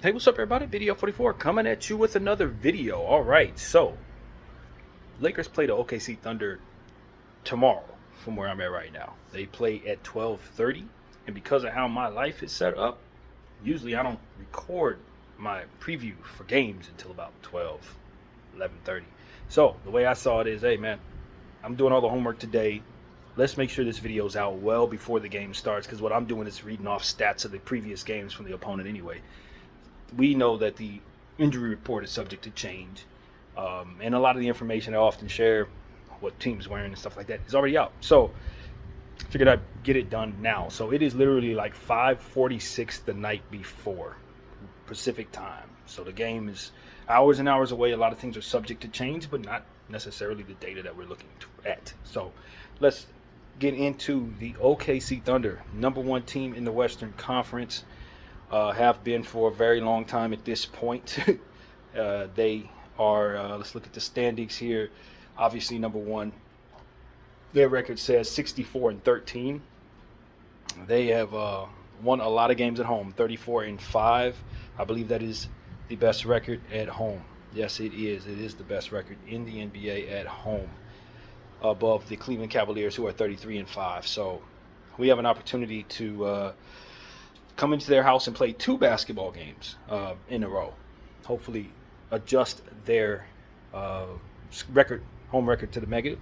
Hey, what's up, everybody? Video 44 coming at you with another video. All right, so Lakers play the OKC Thunder tomorrow from where I'm at right now. They play at 12:30, and because of how my life is set up, usually I don't record my preview for games until about 12, 11:30. So the way I saw it is, hey man, I'm doing all the homework today. Let's make sure this video's out well before the game starts, because what I'm doing is reading off stats of the previous games from the opponent anyway. We know that the injury report is subject to change, and a lot of the information I often share, what teams wearing and stuff like that, is already out. So figured I'd get it done now. So it is literally like 5:46 the night before Pacific time. So the game is hours and hours away. A lot of things are subject to change, but not necessarily the data that we're looking at. So let's get into the OKC Thunder, number one team in the Western Conference. Have been for a very long time at this point. They are, let's look at the standings here. Obviously, number one, their record says 64-13. They have won a lot of games at home, 34-5. I believe that is the best record at home. Yes, it is. It is the best record in the NBA at home, above the Cleveland Cavaliers, who are 33-5. So we have an opportunity to come into their house and play two basketball games in a row. Hopefully, adjust their home record to the negative,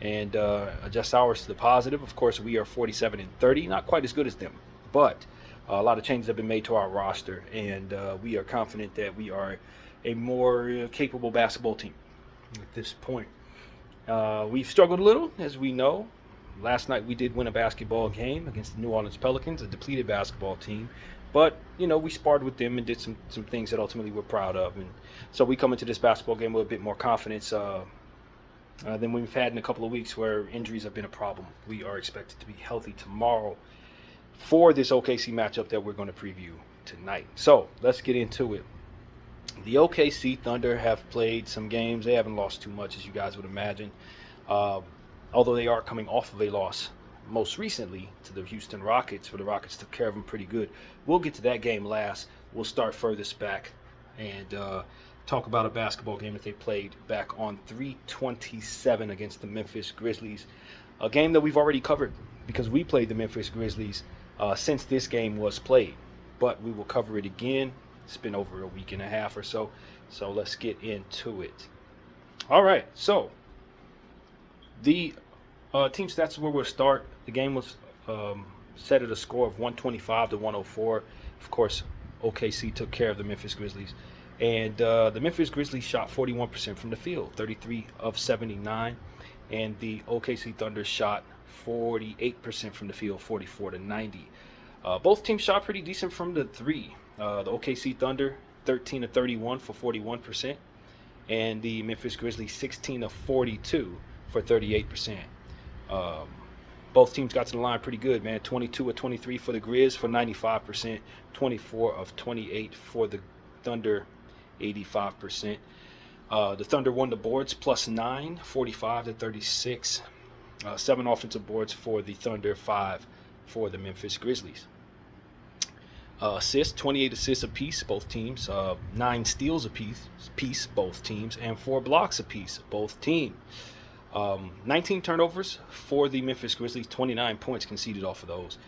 and adjust ours to the positive. Of course, we are 47-30, not quite as good as them, but a lot of changes have been made to our roster, and we are confident that we are a more capable basketball team at this point. We've struggled a little, as we know. Last night we did win a basketball game against the New Orleans Pelicans, a depleted basketball team. But, we sparred with them and did some things that ultimately we're proud of. And so we come into this basketball game with a bit more confidence than we've had in a couple of weeks where injuries have been a problem. We are expected to be healthy tomorrow for this OKC matchup that we're going to preview tonight. So let's get into it. The OKC Thunder have played some games. They haven't lost too much, as you guys would imagine. Although they are coming off of a loss most recently to the Houston Rockets, where the Rockets took care of them pretty good. We'll get to that game last. We'll start furthest back and talk about a basketball game that they played back on 3/27 against the Memphis Grizzlies, a game that we've already covered because we played the Memphis Grizzlies since this game was played. But we will cover it again. It's been over a week and a half or so, so let's get into it. All right, so the team stats is where we'll start. The game was set at a score of 125-104. Of course, OKC took care of the Memphis Grizzlies. And the Memphis Grizzlies shot 41% from the field, 33 of 79. And the OKC Thunder shot 48% from the field, 44-90. Both teams shot pretty decent from the three. The OKC Thunder, 13 of 31 for 41%. And the Memphis Grizzlies, 16 of 42 for 38%. Both teams got to the line pretty good, man. 22 of 23 for the Grizz for 95%. 24 of 28 for the Thunder, 85%. The Thunder won the boards +9, 45-36. 7 offensive boards for the Thunder, 5 for the Memphis Grizzlies. Assists, 28 assists apiece, both teams. 9 steals apiece, both teams. And 4 blocks apiece, both teams. 19 turnovers for the Memphis Grizzlies, 29 points conceded off of those.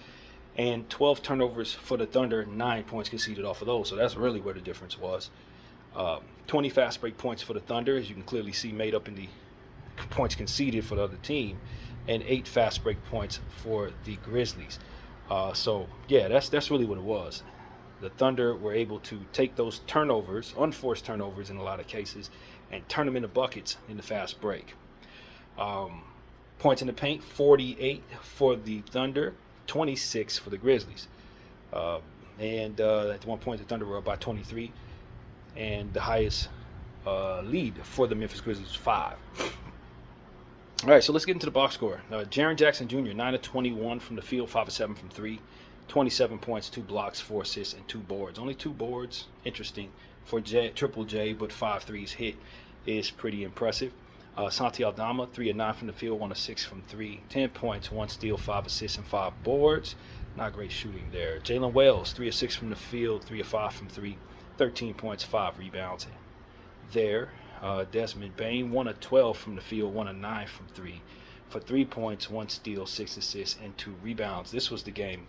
And 12 turnovers for the Thunder, 9 points conceded off of those. So that's really where the difference was. 20 fast break points for the Thunder, as you can clearly see, made up in the points conceded for the other team. And 8 fast break points for the Grizzlies. So, yeah, that's really what it was. The Thunder were able to take those turnovers, unforced turnovers in a lot of cases, and turn them into buckets in the fast break. Points in the paint, 48 for the Thunder, 26 for the Grizzlies. And at one point, the Thunder were up by 23. And the highest lead for the Memphis Grizzlies was 5. All right, so let's get into the box score. Jaren Jackson Jr., 9 of 21 from the field, 5 of 7 from 3. 27 points, 2 blocks, 4 assists, and 2 boards. Only 2 boards. Interesting for Triple J, but 5 threes hit is pretty impressive. Santi Aldama, 3 of 9 from the field, 1 of 6 from 3. 10 points, 1 steal, 5 assists, and 5 boards. Not great shooting there. Jalen Wells, 3 of 6 from the field, 3 of 5 from 3. 13 points, 5 rebounds. There, Desmond Bane, 1 of 12 from the field, 1 of 9 from 3, for 3 points, 1 steal, 6 assists, and 2 rebounds. This was the game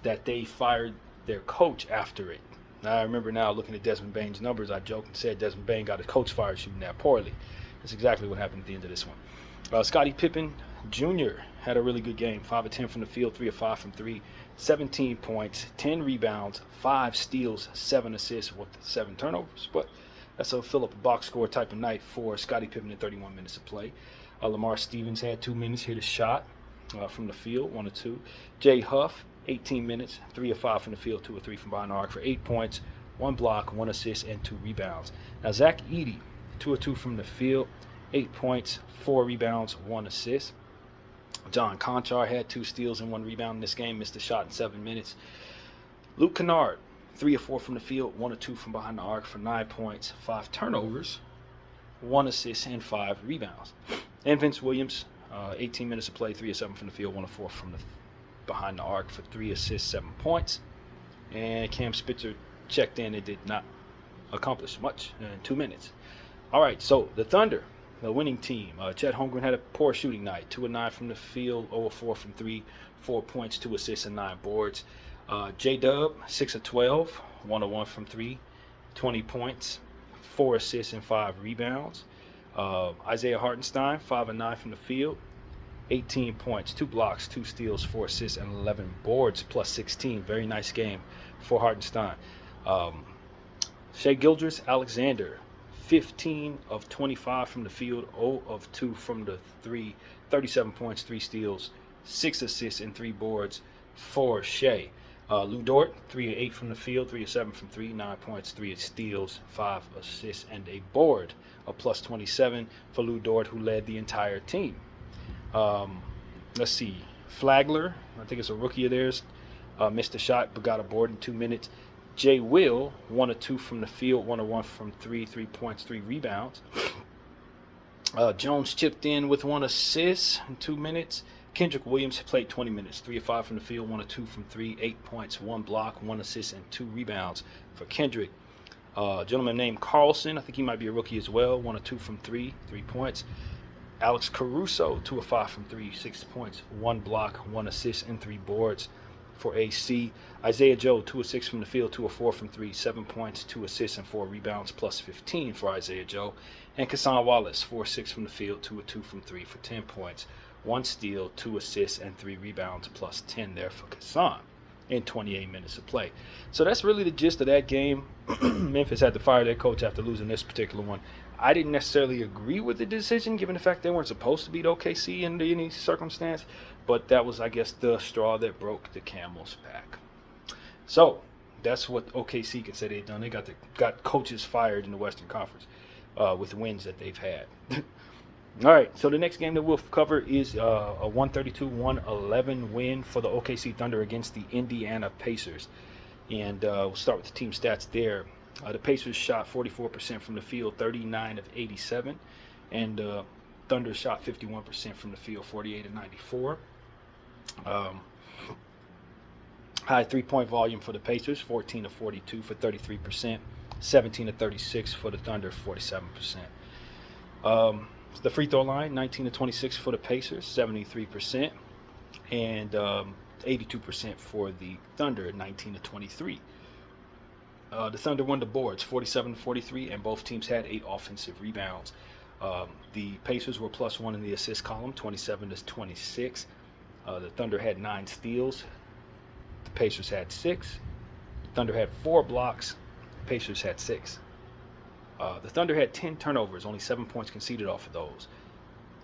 that they fired their coach after it. Now, I remember now looking at Desmond Bane's numbers, I joked and said Desmond Bane got his coach fired shooting that poorly. That's exactly what happened at the end of this one. Scottie Pippen Jr. had a really good game. 5 of 10 from the field, 3 of 5 from 3, 17 points, 10 rebounds, 5 steals, 7 assists with 7 turnovers. But that's a fill up a box score type of night for Scottie Pippen in 31 minutes of play. Lamar Stevens had 2 minutes, hit a shot from the field, 1 of 2. Jay Huff, 18 minutes, 3 of 5 from the field, 2 of 3 from behind the arc for 8 points, 1 block, 1 assist, and 2 rebounds. Now, Zach Edey, 2 of 2 from the field, 8 points, 4 rebounds, 1 assist. John Conchar had 2 steals and 1 rebound in this game, missed a shot in 7 minutes. Luke Kennard, 3 of 4 from the field, 1 of 2 from behind the arc for 9 points, 5 turnovers, 1 assist, and 5 rebounds. And Vince Williams, 18 minutes of play, 3 of 7 from the field, 1 of 4 from the behind the arc for 3 assists, 7 points. And Cam Spitzer checked in and did not accomplish much in 2 minutes. All right, so the Thunder, the winning team. Chet Holmgren had a poor shooting night. 2 of 9 from the field, 0 of 4 from 3, 4 points, 2 assists, and 9 boards. J-Dub, 6 of 12, 1 of 1 from 3, 20 points, 4 assists, and 5 rebounds. Isaiah Hartenstein, 5 of 9 from the field, 18 points, 2 blocks, 2 steals, 4 assists, and 11 boards, plus 16. Very nice game for Hartenstein. Shai Gilgeous-Alexander, 15 of 25 from the field, 0 of 2 from the 3, 37 points, 3 steals, 6 assists, and 3 boards for Shai. Lu Dort, 3 of 8 from the field, 3 of 7 from 3, 9 points, 3 steals, 5 assists, and a board, a plus 27 for Lu Dort, who led the entire team. Let's see, Flagler, I think it's a rookie of theirs, missed a shot but got a board in 2 minutes. Jay Will, 1 of 2 from the field, 1 of 1 from 3, 3 points, 3 rebounds. Jones chipped in with 1 assist in 2 minutes. Kendrick Williams played 20 minutes, 3 of 5 from the field, 1 of 2 from 3, 8 points, 1 block, 1 assist, and 2 rebounds for Kendrick. A gentleman named Carlson, I think he might be a rookie as well, 1 of 2 from 3, 3 points. Alex Caruso, 2 of 5 from 3, 6 points, 1 block, 1 assist, and 3 boards for AC. Isaiah Joe, 2 of 6 from the field, 2 of 4 from 3, 7 points, 2 assists, and 4 rebounds, plus 15 for Isaiah Joe. And Cason Wallace, 4 of 6 from the field, 2 of 2 from 3 for 10 points, 1 steal, 2 assists, and 3 rebounds, plus 10 there for Cason in 28 minutes of play. So that's really the gist of that game. Memphis had to fire their coach after losing this particular one. I didn't necessarily agree with the decision, given the fact they weren't supposed to beat OKC under any circumstance, but that was, I guess, the straw that broke the camel's back. So that's what OKC could say they've done. They got coaches fired in the Western Conference with wins that they've had. All right, so the next game that we'll cover is a 132-111 win for the OKC Thunder against the Indiana Pacers. And we'll start with the team stats there. The Pacers shot 44% from the field, 39 of 87. And Thunder shot 51% from the field, 48 of 94. High three-point volume for the Pacers, 14 of 42 for 33%. 17 of 36 for the Thunder, 47%. The free throw line, 19 of 26 for the Pacers, 73%, and 82% for the Thunder, 19 of 23. The Thunder won the boards, 47-43, and both teams had 8 offensive rebounds. The Pacers were +1 in the assist column, 27 to 26. The Thunder had 9 steals. The Pacers had 6. The Thunder had 4 blocks. The Pacers had 6. The Thunder had 10 turnovers, only 7 points conceded off of those.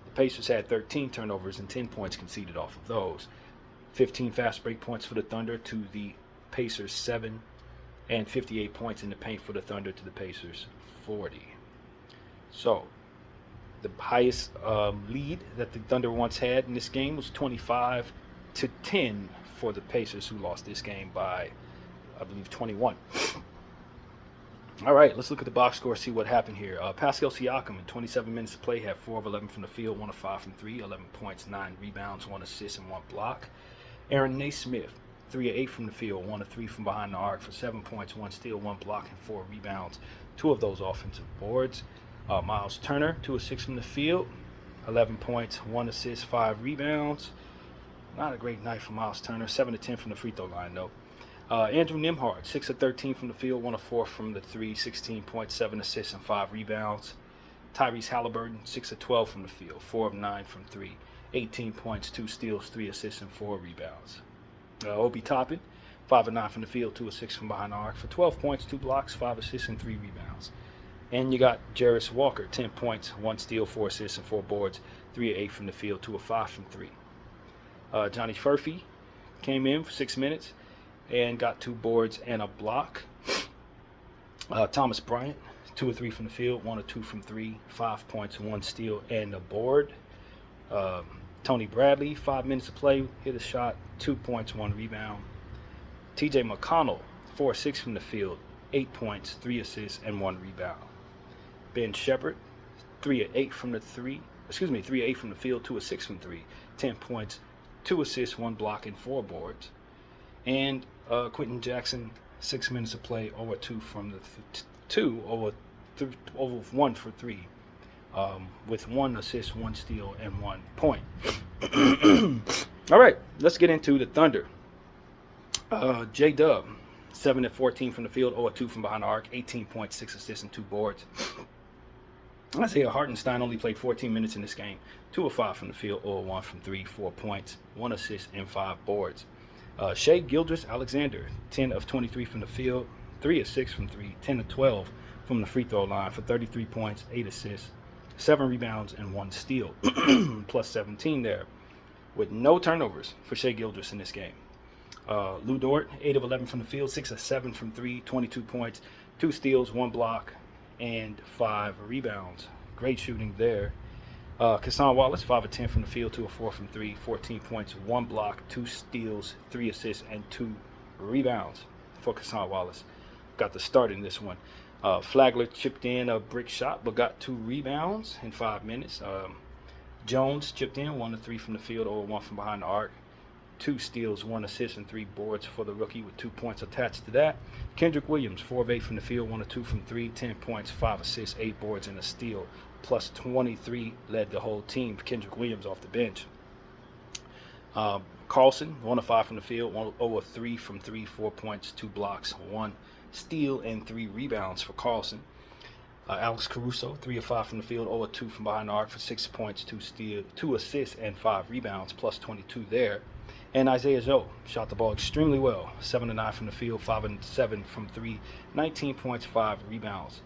The Pacers had 13 turnovers and 10 points conceded off of those. 15 fast break points for the Thunder to the Pacers 7, and 58 points in the paint for the Thunder to the Pacers 40. So the highest lead that the Thunder once had in this game was 25-10 for the Pacers, who lost this game by, I believe, 21. All right, let's look at the box score, see what happened here. Pascal Siakam, in 27 minutes of play, had 4 of 11 from the field, 1 of 5 from 3, 11 points, 9 rebounds, 1 assist, and 1 block. Aaron Nesmith, 3 of 8 from the field, 1 of 3 from behind the arc for 7 points, 1 steal, 1 block, and 4 rebounds. 2 of those offensive boards. Miles Turner, 2 of 6 from the field, 11 points, 1 assist, 5 rebounds. Not a great night for Miles Turner. 7 of 10 from the free throw line, though. Andrew Nembhard, 6 of 13 from the field, 1 of 4 from the 3, 16 points, 7 assists, and 5 rebounds. Tyrese Halliburton, 6 of 12 from the field, 4 of 9 from 3, 18 points, 2 steals, 3 assists, and 4 rebounds. Obi Toppin, 5 of 9 from the field, 2 of 6 from behind the arc for 12 points, 2 blocks, 5 assists, and 3 rebounds. And you got Jarris Walker, 10 points, 1 steal, 4 assists, and 4 boards, 3 of 8 from the field, 2 of 5 from 3. Johnny Furphy came in for 6 minutes and got 2 boards and a block. Thomas Bryant, 2 of 3 from the field, 1 of 2 from 3, 5 points, 1 steal, and a board. Tony Bradley, 5 minutes of play, hit a shot, 2 points, 1 rebound. TJ McConnell, 4 of 6 from the field, 8 points, 3 assists, and 1 rebound. Ben Shepherd, 3 of 8 from the field, 2 of 6 from 3, 10 points, 2 assists, 1 block, and 4 boards. And Quentin Jackson, 6 minutes of play, over 2 from the over 1 for 3, with 1 assist, 1 steal, and 1 point. All right, let's get into the Thunder. J-Dub, 7 of 14 from the field, 0 of 2 from behind the arc, 18 points, 6 assists, and 2 boards. Isaiah Hartenstein only played 14 minutes in this game, 2 of 5 from the field, 0 of 1 from 3, 4 points, 1 assist, and 5 boards. Shai Gilgeous-Alexander, 10 of 23 from the field, 3 of 6 from 3, 10 of 12 from the free throw line for 33 points, 8 assists, 7 rebounds, and 1 steal, plus 17 there, with no turnovers for Shai Gilgeous in this game. Lu Dort, 8 of 11 from the field, 6 of 7 from 3, 22 points, 2 steals, 1 block, and 5 rebounds. Great shooting there. Cason Wallace, 5 of 10 from the field, 2 of 4 from 3, 14 points, 1 block, 2 steals, 3 assists, and 2 rebounds for Cason Wallace. Got the start in this one. Flagler chipped in a brick shot, but got 2 rebounds in 5 minutes. Jones chipped in 1 of 3 from the field, 0 of 1 from behind the arc. 2 steals, 1 assist, and 3 boards for the rookie with 2 points attached to that. Kendrick Williams, 4 of 8 from the field, 1 of 2 from 3, 10 points, 5 assists, 8 boards, and a steal, plus 23, led the whole team. Kendrick Williams off the bench. Carlson, 1 of 5 from the field, 0 of 3 from 3, 4 points, 2 blocks, 1 steal, and 3 rebounds for Carlson. Alex Caruso, 3 of 5 from the field, 0 of 2 from behind the arc for 6 points, 2 assists, and 5 rebounds, plus 22 there. And Isaiah Joe shot the ball extremely well, 7 of 9 from the field, 5 of 7 from 3, 19 points, 5 rebounds.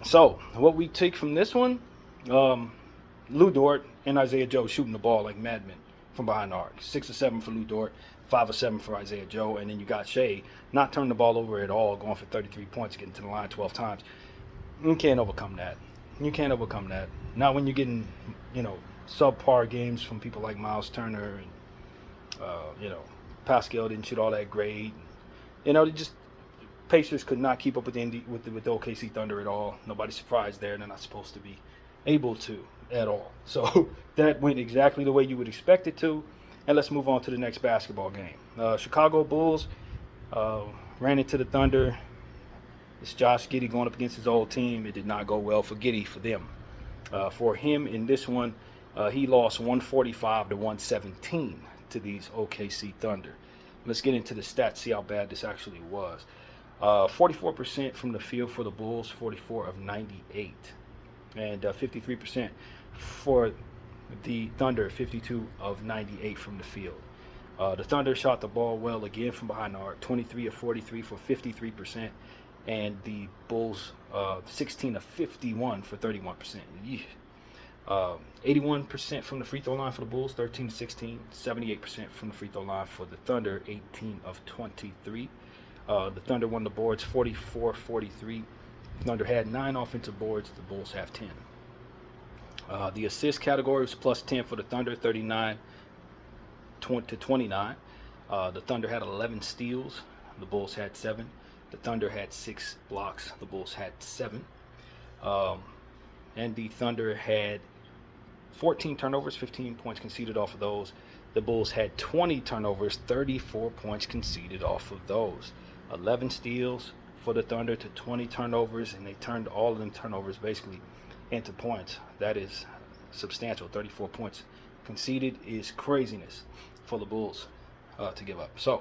So, what we take from this one, Lu Dort and Isaiah Joe shooting the ball like madmen from behind the arc. 6 of 7 for Lu Dort, 5 of 7 for Isaiah Joe, and then you got Shai not turning the ball over at all, going for 33 points, getting to the line 12 times. You can't overcome that. You can't overcome that. Not when you're getting, subpar games from people like Miles Turner and Pascal didn't shoot all that great. Pacers could not keep up with the OKC Thunder at all. Nobody's surprised there. They're not supposed to be able to at all. So that went exactly the way you would expect it to. And let's move on to the next basketball game. Chicago Bulls ran into the Thunder. It's Josh Giddey going up against his old team. It did not go well for Giddey for them. For him in this one, he lost 145 to 117 to these OKC Thunder. Let's get into the stats, see how bad this actually was. 44% from the field for the Bulls, 44 of 98. And 53% for the Thunder, 52 of 98 from the field. The Thunder shot the ball well again from behind the arc, 23 of 43 for 53%. And the Bulls, 16 of 51 for 31%. 81% from the free throw line for the Bulls, 13 to 16. 78% from the free throw line for the Thunder, 18 of 23. The Thunder won the boards 44-43. Thunder had 9 offensive boards. The Bulls have 10. The assist category was plus 10 for the Thunder, 39 to 29. The Thunder had 11 steals. The Bulls had 7. The Thunder had 6 blocks. The Bulls had 7. And the Thunder had 14 turnovers, 15 points conceded off of those. The Bulls had 20 turnovers, 34 points conceded off of those. 11 steals for the Thunder to 20 turnovers, and they turned all of them turnovers basically into points. That is substantial. 34 points conceded is craziness for the Bulls to give up. So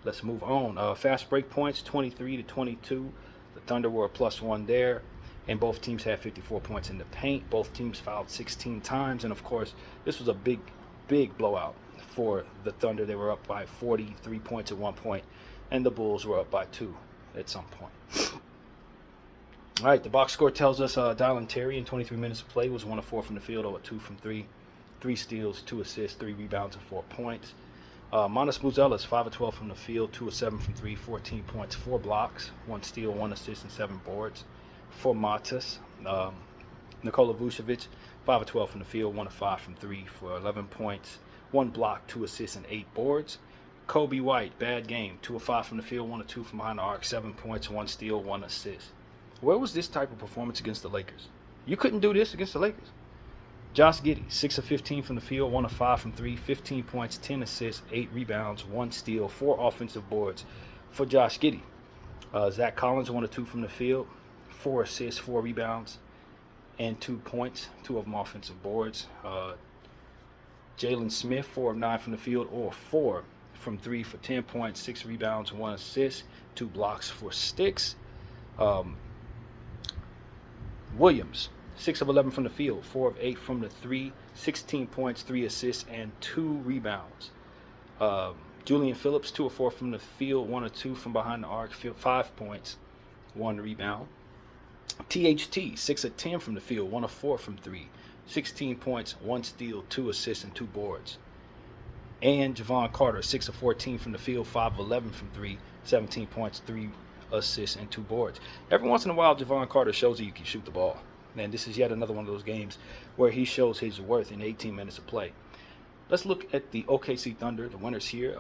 let's move on. Fast break points, 23 to 22. The Thunder were a +1 there, and both teams had 54 points in the paint. Both teams fouled 16 times, and of course, this was a big blowout for the Thunder. They were up by 43 points at one point, and the Bulls were up by 2 at some point. All right, the box score tells us Dylan Terry in 23 minutes of play was 1 of 4 from the field, 0 of 2 from 3. 3 steals, 2 assists, 3 rebounds, and 4 points. Manas Buzelis, 5 of 12 from the field, 2 of 7 from 3, 14 points, 4 blocks, 1 steal, 1 assist, and 7 boards. For Matas, Nikola Vucevic, 5 of 12 from the field, 1 of 5 from 3 for 11 points, 1 block, 2 assists, and 8 boards. Kobe White, bad game, 2 of 5 from the field, 1 of 2 from behind the arc, 7 points, 1 steal, 1 assist. Where was this type of performance against the Lakers? You couldn't do this against the Lakers. Josh Giddey, 6 of 15 from the field, 1 of 5 from 3, 15 points, 10 assists, 8 rebounds, 1 steal, 4 offensive boards for Josh Giddey. Zach Collins, 1 of 2 from the field, 4 assists, 4 rebounds, and 2 points, 2 of them offensive boards. Jalen Smith, 4 of 9 from the field, or 4 from 3 for 10 points, 6 rebounds, 1 assist, 2 blocks for sticks. Williams, 6 of 11 from the field, 4 of 8 from the 3, 16 points, 3 assists, and 2 rebounds. Julian Phillips, 2 of 4 from the field, 1 of 2 from behind the arc, 5 points, 1 rebound. THT, 6 of 10 from the field, 1 of 4 from 3, 16 points, 1 steal, 2 assists, and 2 boards. And Javon Carter, 6 of 14 from the field, 5 of 11 from 3, 17 points, 3 assists, and 2 boards. Every once in a while, Javon Carter shows you can shoot the ball. And this is yet another one of those games where he shows his worth in 18 minutes of play. Let's look at the OKC Thunder, the winners here.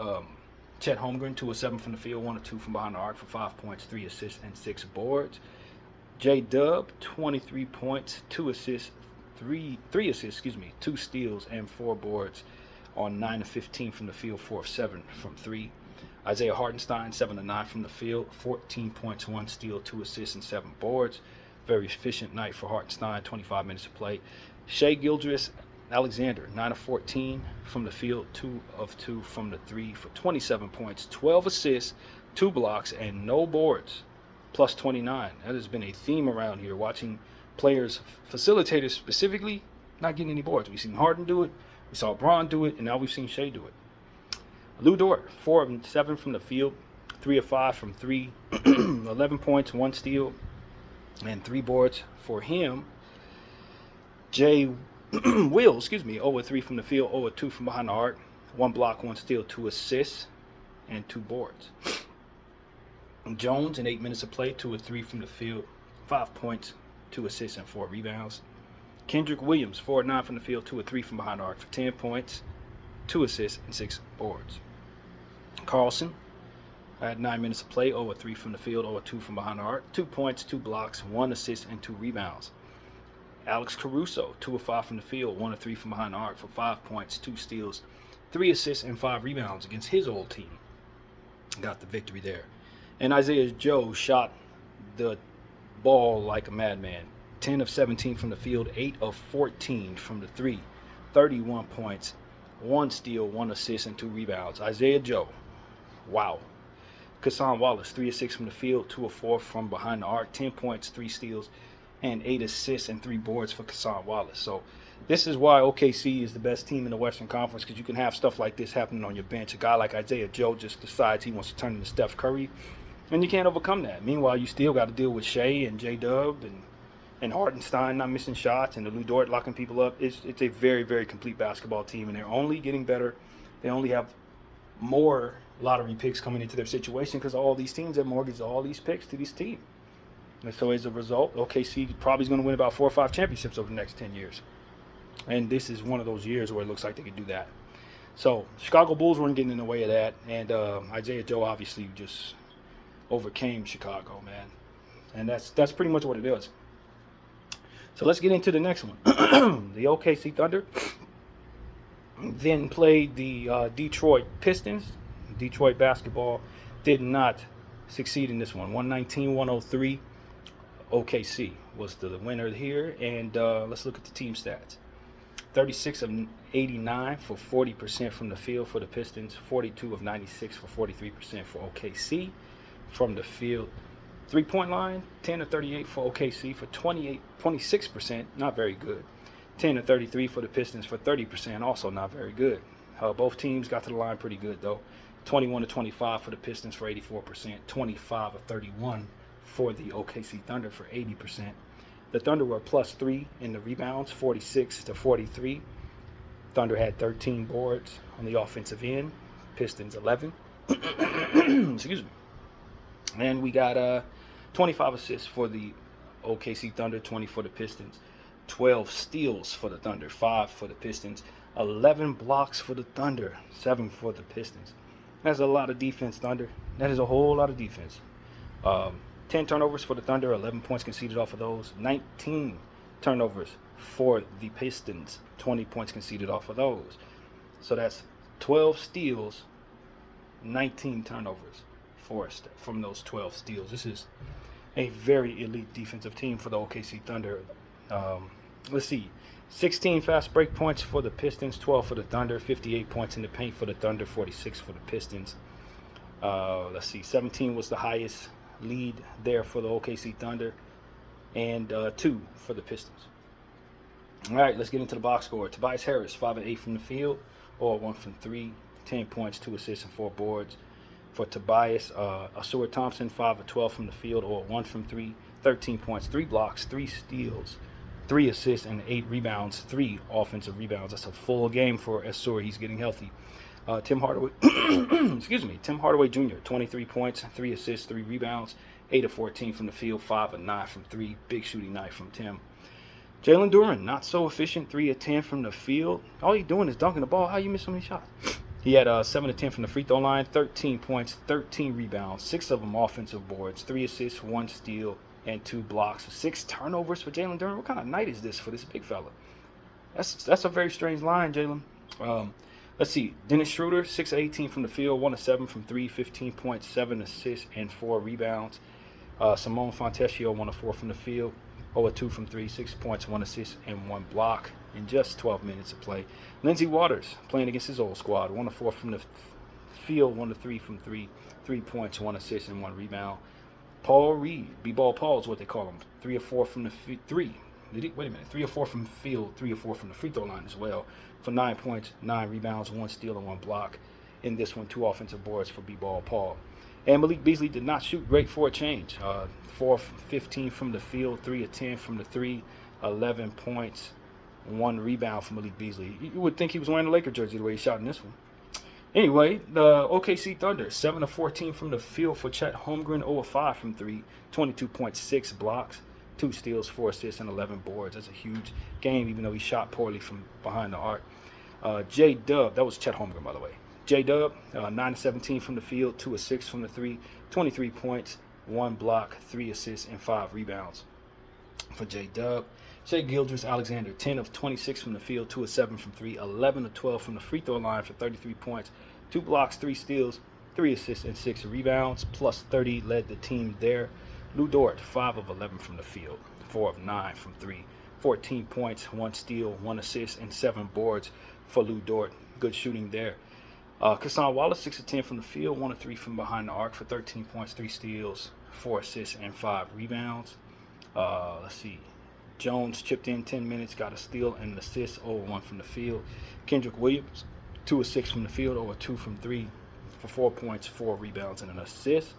Chet Holmgren, 2 of 7 from the field, 1 of 2 from behind the arc for 5 points, 3 assists, and 6 boards. J-Dub, 23 points, 2 assists, 2 steals, and 4 boards on 9 of 15 from the field, 4 of 7 from 3. Isaiah Hartenstein, 7 of 9 from the field, 14 points, 1 steal, 2 assists, and 7 boards. Very efficient night for Hartenstein, 25 minutes of play. Shai Gilgeous-Alexander, 9 of 14 from the field, 2 of 2 from the 3 for 27 points, 12 assists, 2 blocks, and no boards, plus 29. That has been a theme around here, watching players, facilitators specifically, not getting any boards. We've seen Harden do it, we saw Braun do it, and now we've seen Shai do it. Lou Dort, 4 of 7 from the field, 3 of 5 from 3, 11 points, 1 steal, and 3 boards for him. Will, 0 of 3 from the field, 0 of 2 from behind the arc, 1 block, 1 steal, 2 assists, and 2 boards. Jones, in 8 minutes of play, 2 of 3 from the field, 5 points, 2 assists, and 4 rebounds. Kendrick Williams, 4 of 9 from the field, 2 of 3 from behind the arc for 10 points, 2 assists, and 6 boards. Carlson had 9 minutes of play, 0 of 3 from the field, 0 of 2 from behind the arc, 2 points, 2 blocks, 1 assist, and 2 rebounds. Alex Caruso, 2 of 5 from the field, 1 of 3 from behind the arc for 5 points, 2 steals, 3 assists, and 5 rebounds against his old team. Got the victory there. And Isaiah Joe shot the ball like a madman. 10 of 17 from the field, 8 of 14 from the 3, 31 points, 1 steal, 1 assist, and 2 rebounds. Isaiah Joe, wow. Cason Wallace, 3 of 6 from the field, 2 of 4 from behind the arc, 10 points, 3 steals, and 8 assists and 3 boards for Cason Wallace. So this is why OKC is the best team in the Western Conference, because you can have stuff like this happening on your bench. A guy like Isaiah Joe just decides he wants to turn into Steph Curry, and you can't overcome that. Meanwhile, you still got to deal with Shai and J-Dub and Hartenstein not missing shots, and the Lou Dort locking people up. It's a very, very complete basketball team, and they're only getting better. They only have more lottery picks coming into their situation because all these teams have mortgaged all these picks to this team. And so as a result, OKC probably is going to win about 4 or 5 championships over the next 10 years. And this is one of those years where it looks like they could do that. So Chicago Bulls weren't getting in the way of that, and Isaiah Joe obviously just overcame Chicago, man. And that's pretty much what it is. So let's get into the next one. The OKC Thunder Then played the Detroit Pistons. Detroit basketball did not succeed in this one. 119-103. OKC was the winner here. And let's look at the team stats. 36 of 89 for 40% from the field for the Pistons. 42 of 96 for 43% for OKC from the field. 3-point line, 10 of 38 for OKC for 26%, not very good. 10 of 33 for the Pistons for 30%, also not very good. Both teams got to the line pretty good though. 21 of 25 for the Pistons for 84%. 25 of 31 for the OKC Thunder for 80%. The Thunder were +3 in the rebounds, 46 to 43. Thunder had 13 boards on the offensive end. Pistons 11. Excuse me. And we got 25 assists for the OKC Thunder, 20 for the Pistons. 12 steals for the Thunder, 5 for the Pistons. 11 blocks for the Thunder, 7 for the Pistons. That's a lot of defense, Thunder. That is a whole lot of defense. 10 turnovers for the Thunder, 11 points conceded off of those. 19 turnovers for the Pistons, 20 points conceded off of those. So that's 12 steals, 19 turnovers forced from those 12 steals. This is a very elite defensive team for the OKC Thunder. Let's see. 16 fast break points for the Pistons, 12 for the Thunder, 58 points in the paint for the Thunder, 46 for the Pistons. Let's see. 17 was the highest lead there for the OKC Thunder, and 2 for the Pistons. All right, let's get into the box score. Tobias Harris, 5 of 8 from the field, or 1 from 3, 10 points, 2 assists, and 4 boards. For Tobias, Ausar Thompson, 5 of 12 from the field, or 1 from 3, 13 points, 3 blocks, 3 steals, 3 assists, and 8 rebounds, 3 offensive rebounds. That's a full game for Ausar. He's getting healthy. Tim Hardaway, Tim Hardaway Jr., 23 points, 3 assists, 3 rebounds, 8 of 14 from the field, 5 of 9 from 3. Big shooting night from Tim. Jalen Duren, not so efficient, 3 of 10 from the field. All he's doing is dunking the ball. How you miss so many shots? He had 7 of 10 from the free throw line, 13 points, 13 rebounds, 6 of them offensive boards, 3 assists, 1 steal, and 2 blocks. 6 turnovers for Jalen Duren. What kind of night is this for this big fella? That's a very strange line, Jalen. Let's see. Dennis Schroeder, 6 of 18 from the field, 1 of 7 from 3, 15 points, 7 assists, and 4 rebounds. Simone Fontecchio, 1 of 4 from the field, 0 of 2 from 3, 6 points, 1 assist, and 1 block in just 12 minutes of play. Lindsey Waters, playing against his old squad, 1 of 4 from the field, 1 of 3 from 3, 3 points, 1 assist, and 1 rebound. Paul Reed, B-Ball Paul is what they call him, 3 of 4 from the 3. Wait a minute, 3 or 4 from the field, 3 or 4 from the free throw line as well, for 9 points, 9 rebounds, 1 steal, and 1 block. In this one, 2 offensive boards for B-Ball Paul. And Malik Beasley did not shoot great for a change. 4 of 15 from the field, 3 of 10 from the 3, 11 points, 1 rebound for Malik Beasley. You would think he was wearing a Laker jersey the way he shot in this one. Anyway, the OKC Thunder, 7 of 14 from the field for Chet Holmgren, 0 of 5 from 3, 22.6 blocks, 2 steals, 4 assists, and 11 boards. That's a huge game, even though he shot poorly from behind the arc. J-Dub, that was Chet Holmgren, by the way. J-Dub, 9 of 17 from the field, 2 of 6 from the 3, 23 points, 1 block, 3 assists, and 5 rebounds for J-Dub. Shai Gilgeous-Alexander, 10 of 26 from the field, 2 of 7 from 3, 11 of 12 from the free throw line for 33 points, 2 blocks, 3 steals, 3 assists, and 6 rebounds, plus 30 led the team there. Lu Dort, 5 of 11 from the field, 4 of 9 from 3, 14 points, 1 steal, 1 assist, and 7 boards for Lu Dort. Good shooting there. Cason Wallace, 6 of 10 from the field, 1 of 3 from behind the arc for 13 points, 3 steals, 4 assists, and 5 rebounds. Let's see. Jones chipped in 10 minutes, got a steal and an assist, 0 of 1 from the field. Kendrick Williams, 2 of 6 from the field, 0 of 2 from 3 for 4 points, 4 rebounds, and an assist.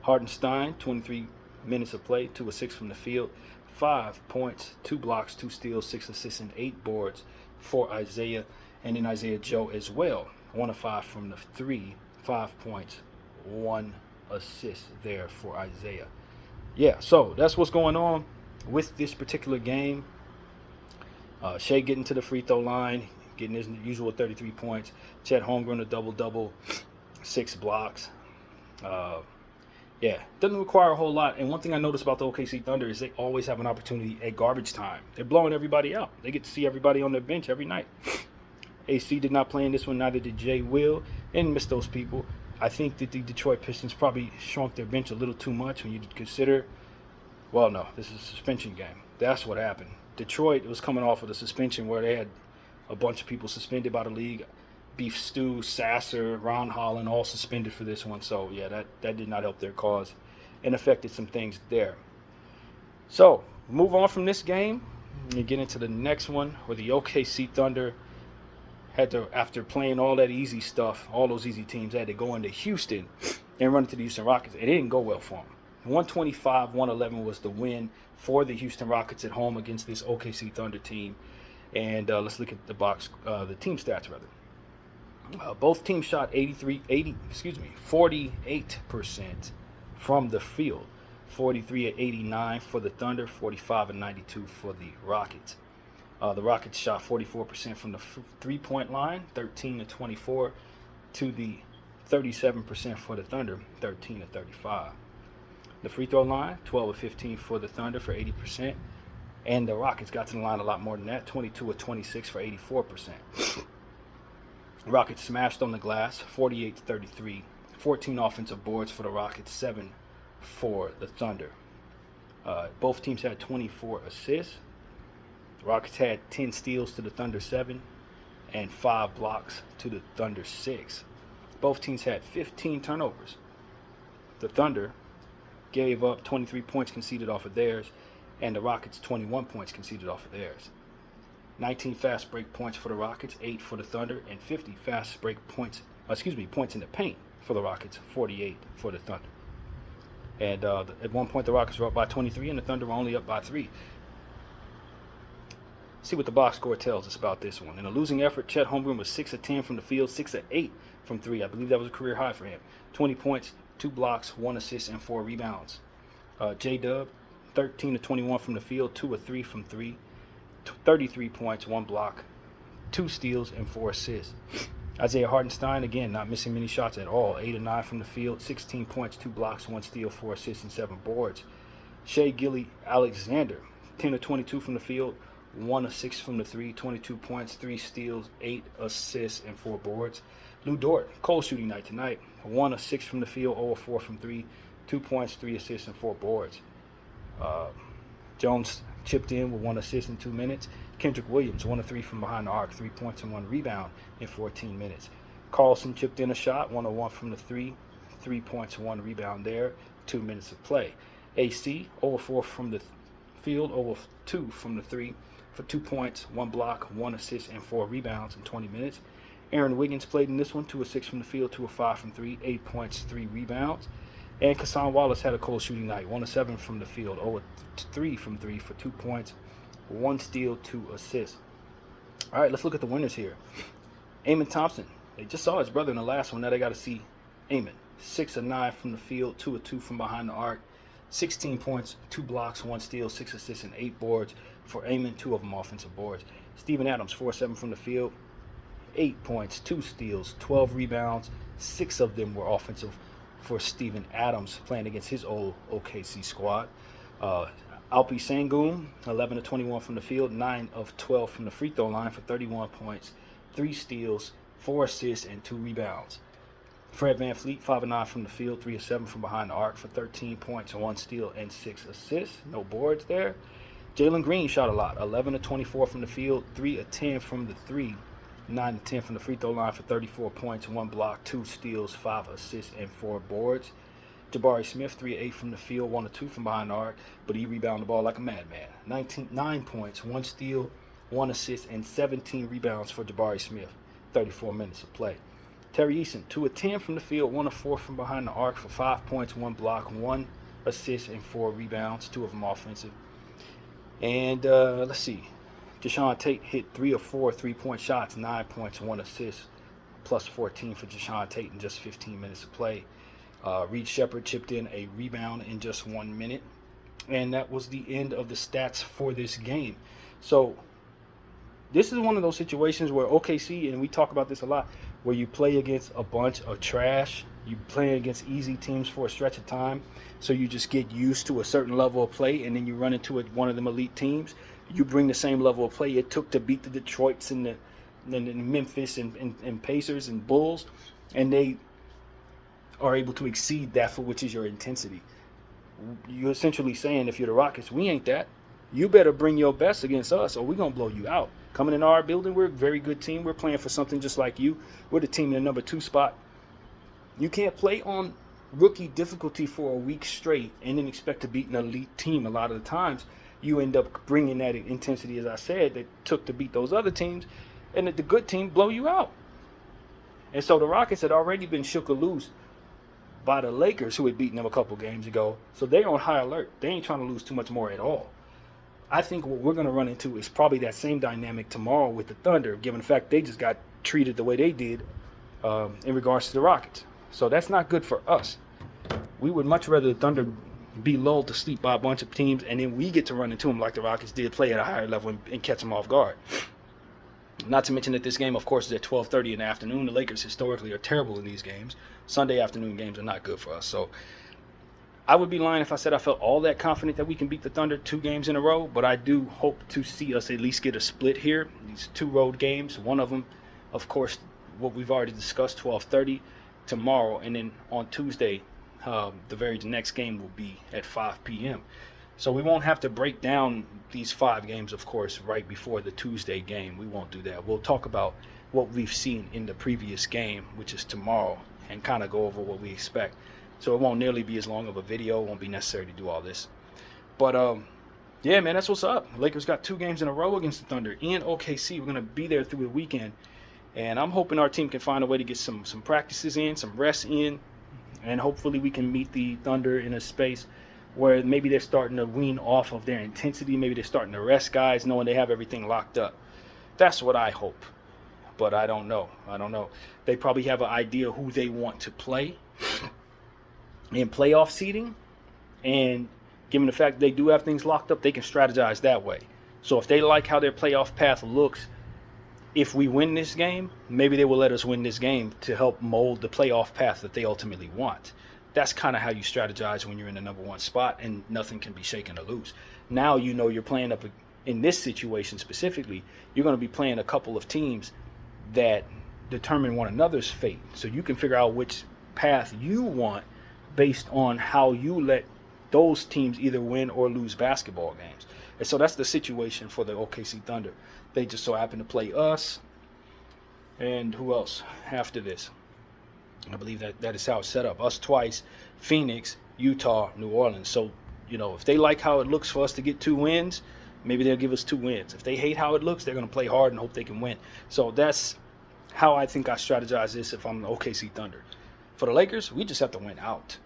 Hartenstein, 23 minutes of play, 2 of 6 from the field, 5 points, 2 blocks, 2 steals, 6 assists, and 8 boards for Isaiah, and then Isaiah Joe as well. 1 of 5 from the 3, 5 points, 1 assist there for Isaiah. Yeah, so that's what's going on with this particular game. Shai getting to the free throw line, getting his usual 33 points. Chet Holmgren a double-double, 6 blocks. Yeah, doesn't require a whole lot. And one thing I noticed about the OKC Thunder is they always have an opportunity at garbage time. They're blowing everybody out. They get to see everybody on their bench every night. AC did not play in this one, neither did Jay Will, and missed those people. I think that the Detroit Pistons probably shrunk their bench a little too much when you consider, well, no, this is a suspension game. That's what happened. Detroit was coming off of the suspension where they had a bunch of people suspended by the league. Beef Stew, Sasser, Ron Holland, all suspended for this one. So, yeah, that did not help their cause and affected some things there. So, move on from this game and get into the next one where the OKC Thunder had to, after playing all that easy stuff, all those easy teams, had to go into Houston and run into the Houston Rockets. It didn't go well for them. 125-111 was the win for the Houston Rockets at home against this OKC Thunder team. And let's look at the team stats rather. Both teams shot 48% from the field. 43-89 for the Thunder, 45-92 for the Rockets. The Rockets shot 44% from the three-point line, 13-24 to the 37% for the Thunder, 13-35. The free throw line, 12-15 for the Thunder for 80%. And the Rockets got to the line a lot more than that, 22-26 for 84%. Rockets smashed on the glass, 48-33. 14 offensive boards for the Rockets, 7 for the Thunder. Both teams had 24 assists. The Rockets had 10 steals to the Thunder 7 and 5 blocks to the Thunder 6. Both teams had 15 turnovers. The Thunder gave up 23 points conceded off of theirs, and the Rockets 21 points conceded off of theirs. 19 fast break points for the Rockets, 8 for the Thunder, and 50 fast break points in the paint for the Rockets, 48 for the Thunder. And at one point the Rockets were up by 23 and the Thunder were only up by 3. See what the box score tells us about this one. In a losing effort, Chet Holmgren was 6 of 10 from the field, 6 of 8 from 3. I believe that was a career high for him. 20 points, 2 blocks, 1 assist, and 4 rebounds. J-Dub, 13 of 21 from the field, 2 of 3 from 3. 33 points, 1 block, 2 steals, and 4 assists. Isaiah Hartenstein, again, not missing many shots at all. 8 of 9 from the field, 16 points, 2 blocks, 1 steal, 4 assists, and 7 boards. Shea Gilgeous-Alexander, 10 of 22 from the field, 1 of 6 from the 3, 22 points, 3 steals, 8 assists, and 4 boards. Lou Dort, cold shooting night tonight. 1 of 6 from the field, 0 of 4 from 3, 2 points, 3 assists, and 4 boards. Jones chipped in with 1 assist in 2 minutes. Kendrick Williams, 1 of 3 from behind the arc, 3 points and 1 rebound in 14 minutes. Carlson chipped in a shot, 1 of 1 from the 3, 3 points and 1 rebound there, 2 minutes of play. AC, 0 of 4 from the field, 0 of 2 from the 3 for 2 points, 1 block, 1 assist, and 4 rebounds in 20 minutes. Aaron Wiggins played in this one, 2 of 6 from the field, 2 of 5 from 3, 8 points, 3 rebounds. And Cason Wallace had a cold shooting night, 1 of 7 from the field, 0 of 3 from 3 for 2 points, 1 steal, 2 assists. All right, let's look at the winners here. Amen Thompson, they just saw his brother in the last one. Now they got to see Amen. 6 of 9 from the field, 2 of 2 from behind the arc, 16 points, 2 blocks, 1 steal, 6 assists, and 8 boards for Amen, 2 of them offensive boards. Steven Adams, 4 of 7 from the field, 8 points, 2 steals, 12 rebounds, 6 of them were offensive for Steven Adams playing against his old OKC squad. Alpi Sengun, 11 of 21 from the field, 9 of 12 from the free throw line for 31 points, 3 steals, 4 assists, and 2 rebounds. Fred VanVleet, 5 of 9 from the field, 3 of 7 from behind the arc for 13 points, 1 steal, and 6 assists. No boards there. Jalen Green shot a lot, 11 of 24 from the field, 3 of 10 from the 3, 9 of 10 from the free throw line for 34 points, 1 block, 2 steals, 5 assists, and 4 boards. Jabari Smith, 3 of 8 from the field, 1 of 2 from behind the arc, but he rebounded the ball like a madman. 9 points, 1 steal, 1 assist, and 17 rebounds for Jabari Smith. 34 minutes of play. Terry Eason, 2 of 10 from the field, 1 of 4 from behind the arc for 5 points, 1 block, 1 assist, and 4 rebounds, 2 of them offensive. And let's see. Jae'Sean Tate hit 3 of 4 3-point shots, 9 points, 1 assist, plus 14 for Jae'Sean Tate in just 15 minutes of play. Reed Shepherd chipped in a rebound in just 1 minute. And that was the end of the stats for this game. So this is one of those situations where OKC, and we talk about this a lot, where you play against a bunch of trash. You play against easy teams for a stretch of time. So you just get used to a certain level of play, and then you run into one of them elite teams. You bring the same level of play it took to beat the Detroits and than Memphis and Pacers and Bulls, and they are able to exceed that for which is your intensity. You're essentially saying, if you're the Rockets, we ain't that. You better bring your best against us, or we're gonna blow you out. Coming in our building, we're a very good team. We're playing for something just like you. We're the team in the number 2 spot. You can't play on rookie difficulty for a week straight and then expect to beat an elite team. A lot of the times, you end up bringing that intensity, as I said, that took to beat those other teams, and the good team blow you out. And so the Rockets had already been shook loose by the Lakers, who had beaten them a couple games ago. So they're on high alert. They ain't trying to lose too much more at all. I think what we're going to run into is probably that same dynamic tomorrow with the Thunder, given the fact they just got treated the way they did in regards to the Rockets. So that's not good for us. We would much rather the Thunder be lulled to sleep by a bunch of teams, and then we get to run into them like the Rockets did, play at a higher level and catch them off guard. Not to mention that this game, of course, is at 12:30 in the afternoon. The Lakers historically are terrible in these games. Sunday afternoon games are not good for us. So I would be lying if I said I felt all that confident that we can beat the Thunder 2 games in a row, but I do hope to see us at least get a split here. These 2 road games, one of them, of course, what we've already discussed, 12:30 tomorrow, and then on Tuesday, the very next game will be at 5 p.m. So we won't have to break down these 5 games, of course, right before the Tuesday game. We won't do that. We'll talk about what we've seen in the previous game, which is tomorrow, and kind of go over what we expect. So it won't nearly be as long of a video. It won't be necessary to do all this. But, yeah, man, that's what's up. Lakers got 2 games in a row against the Thunder in OKC. We're going to be there through the weekend. And I'm hoping our team can find a way to get some practices in, some rest in, and hopefully we can meet the Thunder in a space where maybe they're starting to wean off of their intensity. Maybe they're starting to rest guys, knowing they have everything locked up. That's what I hope. But I don't know. They probably have an idea who they want to play in playoff seeding. And given the fact that they do have things locked up, they can strategize that way. So if they like how their playoff path looks, if we win this game, maybe they will let us win this game to help mold the playoff path that they ultimately want. That's kind of how you strategize when you're in the number 1 spot and nothing can be shaken or loose. Now you know you're playing up in this situation specifically. You're going to be playing a couple of teams that determine one another's fate. So you can figure out which path you want based on how you let those teams either win or lose basketball games. And so that's the situation for the OKC Thunder. They just so happen to play us and who else after this? I believe that is how it's set up. Us twice, Phoenix, Utah, New Orleans. So, if they like how it looks for us to get 2 wins, maybe they'll give us 2 wins. If they hate how it looks, they're going to play hard and hope they can win. So that's how I think I strategize this if I'm the OKC Thunder. For the Lakers, we just have to win out.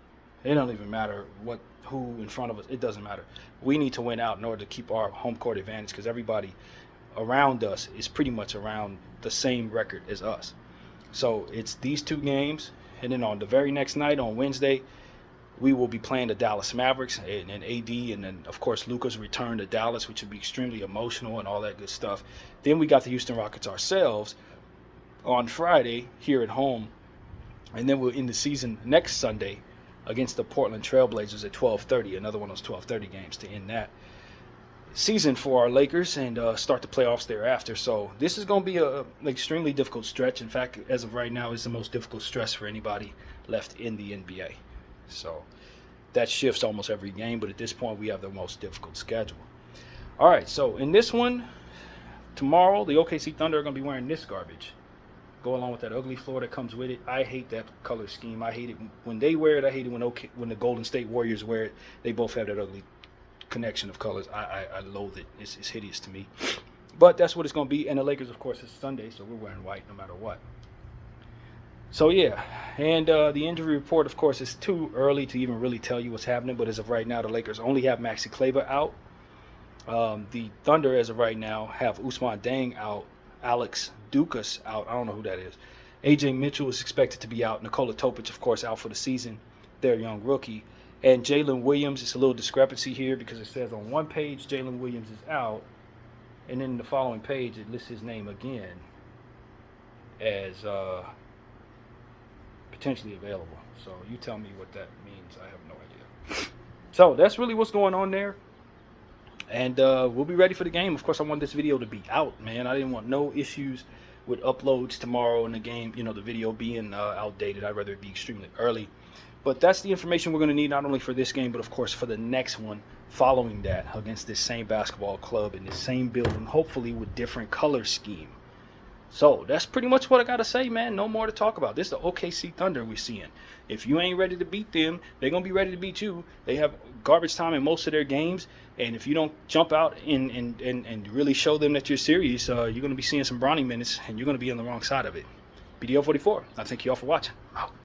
It don't even matter who in front of us. It doesn't matter. We need to win out in order to keep our home court advantage because everybody around us is pretty much around the same record as us. So it's these 2 games, and then on the very next night, on Wednesday, we will be playing the Dallas Mavericks and AD, and then, of course, Luka's return to Dallas, which would be extremely emotional and all that good stuff. Then we got the Houston Rockets ourselves on Friday here at home, and then we'll end the season next Sunday against the Portland Trailblazers at 12:30, another one of those 12:30 games to end that season for our Lakers and start the playoffs thereafter. So this is going to be an extremely difficult stretch. In fact, as of right now, it's the most difficult stretch for anybody left in the NBA. So that shifts almost every game, but at this point, we have the most difficult schedule. All right, so in this one, tomorrow, the OKC Thunder are going to be wearing this garbage. Go along with that ugly floor that comes with it. I hate that color scheme. I hate it when they wear it. I hate it when the Golden State Warriors wear it. They both have that ugly connection of colors. I loathe it. It's hideous to me. But that's what it's going to be. And the Lakers, of course, is Sunday, so we're wearing white no matter what. So, yeah. And the injury report, of course, is too early to even really tell you what's happening. But as of right now, the Lakers only have Maxi Kleber out. The Thunder, as of right now, have Ousmane Dieng out. Alex Dukas out. I don't know who that is. AJ Mitchell is expected to be out. Nikola Topic, of course, out for the season. They're a young rookie. And Jalen Williams, it's a little discrepancy here because it says on one page Jalen Williams is out, and then the following page it lists his name again as potentially available. So you tell me what that means. I have no idea. So that's really what's going on there. And we'll be ready for the game. Of course, I want this video to be out, man. I didn't want no issues with uploads tomorrow and the game, the video being outdated. I'd rather it be extremely early. But that's the information we're going to need not only for this game, but of course for the next one following that against this same basketball club in the same building, hopefully with different color scheme. So that's pretty much what I got to say, man. No more to talk about. This is the OKC Thunder we're seeing. If you ain't ready to beat them, they're going to be ready to beat you. They have garbage time in most of their games. And if you don't jump out and really show them that you're serious, you're going to be seeing some Bronny minutes, and you're going to be on the wrong side of it. BDL 44, I thank you all for watching. Out.